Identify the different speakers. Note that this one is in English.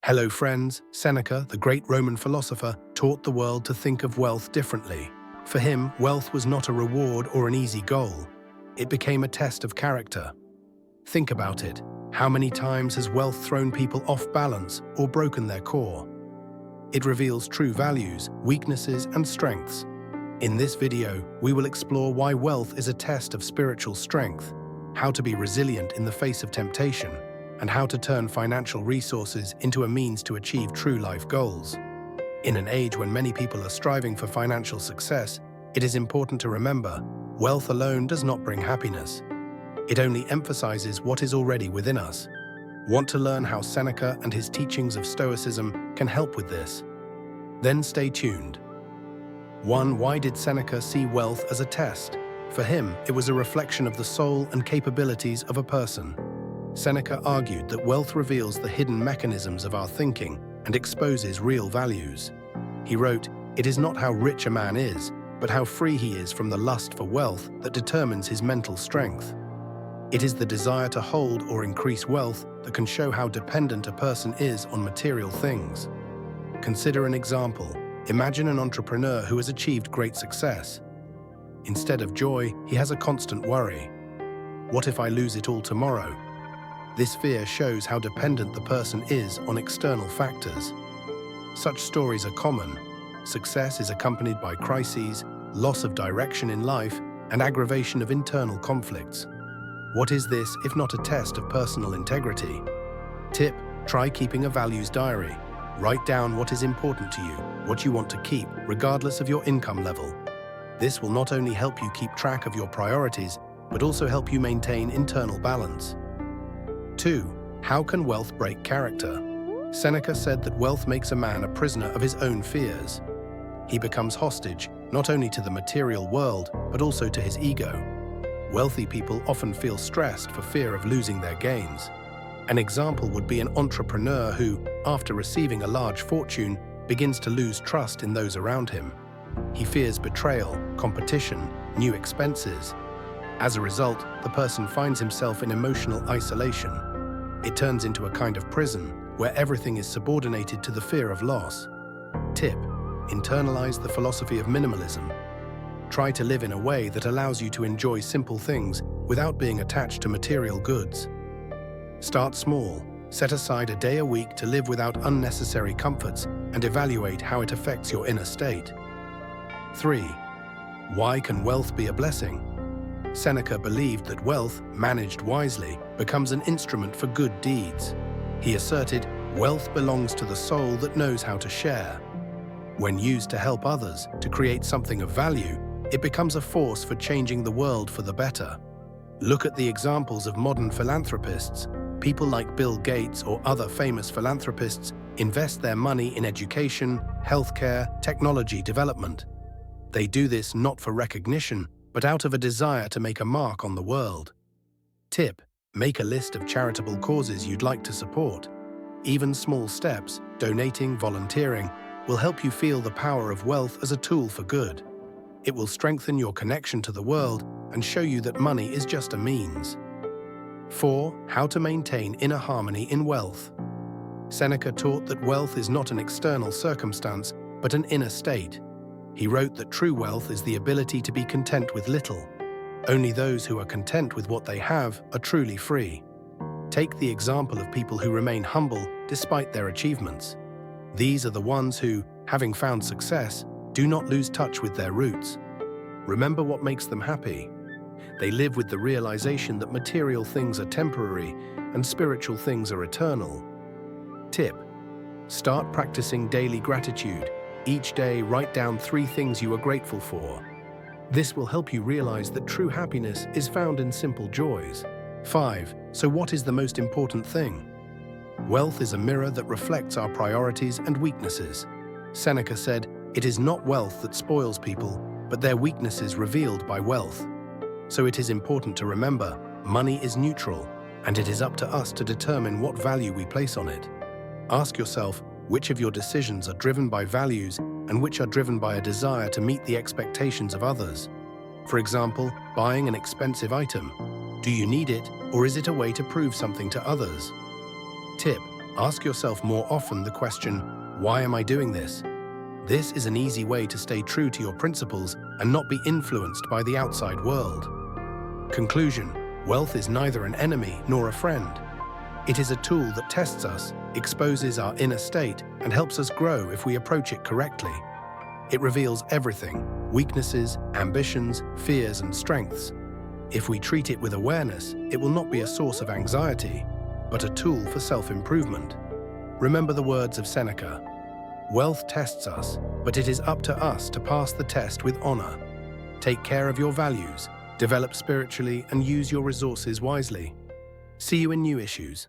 Speaker 1: Hello friends, Seneca, the great Roman philosopher, taught the world to think of wealth differently. For him, wealth was not a reward or an easy goal. It became a test of character. Think about it. How many times has wealth thrown people off balance or broken their core? It reveals true values, weaknesses, and strengths. In this video, we will explore why wealth is a test of spiritual strength, how to be resilient in the face of temptation, and how to turn financial resources into a means to achieve true life goals. In an age when many people are striving for financial success, it is important to remember, wealth alone does not bring happiness. It only emphasizes what is already within us. Want to learn how Seneca and his teachings of Stoicism can help with this? Then stay tuned. 1. Why did Seneca see wealth as a test? For him, it was a reflection of the soul and capabilities of a person. Seneca argued that wealth reveals the hidden mechanisms of our thinking and exposes real values. He wrote, "It is not how rich a man is, but how free he is from the lust for wealth that determines his mental strength." It is the desire to hold or increase wealth that can show how dependent a person is on material things. Consider an example. Imagine an entrepreneur who has achieved great success. Instead of joy, he has a constant worry. What if I lose it all tomorrow? This fear shows how dependent the person is on external factors. Such stories are common. Success is accompanied by crises, loss of direction in life, and aggravation of internal conflicts. What is this if not a test of personal integrity? Tip: try keeping a values diary. Write down what is important to you, what you want to keep, regardless of your income level. This will not only help you keep track of your priorities, but also help you maintain internal balance. 2. How can wealth break character? Seneca said that wealth makes a man a prisoner of his own fears. He becomes hostage not only to the material world, but also to his ego. Wealthy people often feel stressed for fear of losing their gains. An example would be an entrepreneur who, after receiving a large fortune, begins to lose trust in those around him. He fears betrayal, competition, new expenses. As a result, the person finds himself in emotional isolation. It turns into a kind of prison where everything is subordinated to the fear of loss. Tip: internalize the philosophy of minimalism. Try to live in a way that allows you to enjoy simple things without being attached to material goods. Start small. Set aside a day a week to live without unnecessary comforts and evaluate how it affects your inner state. 3. Why can wealth be a blessing? Seneca believed that wealth, managed wisely, becomes an instrument for good deeds. He asserted, wealth belongs to the soul that knows how to share. When used to help others, to create something of value, it becomes a force for changing the world for the better. Look at the examples of modern philanthropists. People like Bill Gates or other famous philanthropists invest their money in education, healthcare, technology development. They do this not for recognition, but out of a desire to make a mark on the world. Tip: make a list of charitable causes you'd like to support. Even small steps, donating, volunteering, will help you feel the power of wealth as a tool for good. It will strengthen your connection to the world and show you that money is just a means. 4. How to maintain inner harmony in wealth. Seneca taught that wealth is not an external circumstance, but an inner state. He wrote that true wealth is the ability to be content with little. Only those who are content with what they have are truly free. Take the example of people who remain humble despite their achievements. These are the ones who, having found success, do not lose touch with their roots. Remember what makes them happy. They live with the realization that material things are temporary and spiritual things are eternal. Tip: start practicing daily gratitude. Each day, write down 3 things you are grateful for. This will help you realize that true happiness is found in simple joys. 5. So what is the most important thing? Wealth is a mirror that reflects our priorities and weaknesses. Seneca said, "It is not wealth that spoils people, but their weaknesses revealed by wealth." So it is important to remember, money is neutral, and it is up to us to determine what value we place on it. Ask yourself, which of your decisions are driven by values and which are driven by a desire to meet the expectations of others? For example, buying an expensive item. Do you need it, or is it a way to prove something to others? Tip: Ask yourself more often the question, why am I doing this? This is an easy way to stay true to your principles and not be influenced by the outside world. Conclusion: wealth is neither an enemy nor a friend. It is a tool that tests us, exposes our inner state, and helps us grow if we approach it correctly. It reveals everything: weaknesses, ambitions, fears, and strengths. If we treat it with awareness, it will not be a source of anxiety, but a tool for self-improvement. Remember the words of Seneca: wealth tests us, but it is up to us to pass the test with honor. Take care of your values, develop spiritually, and use your resources wisely. See you in new issues.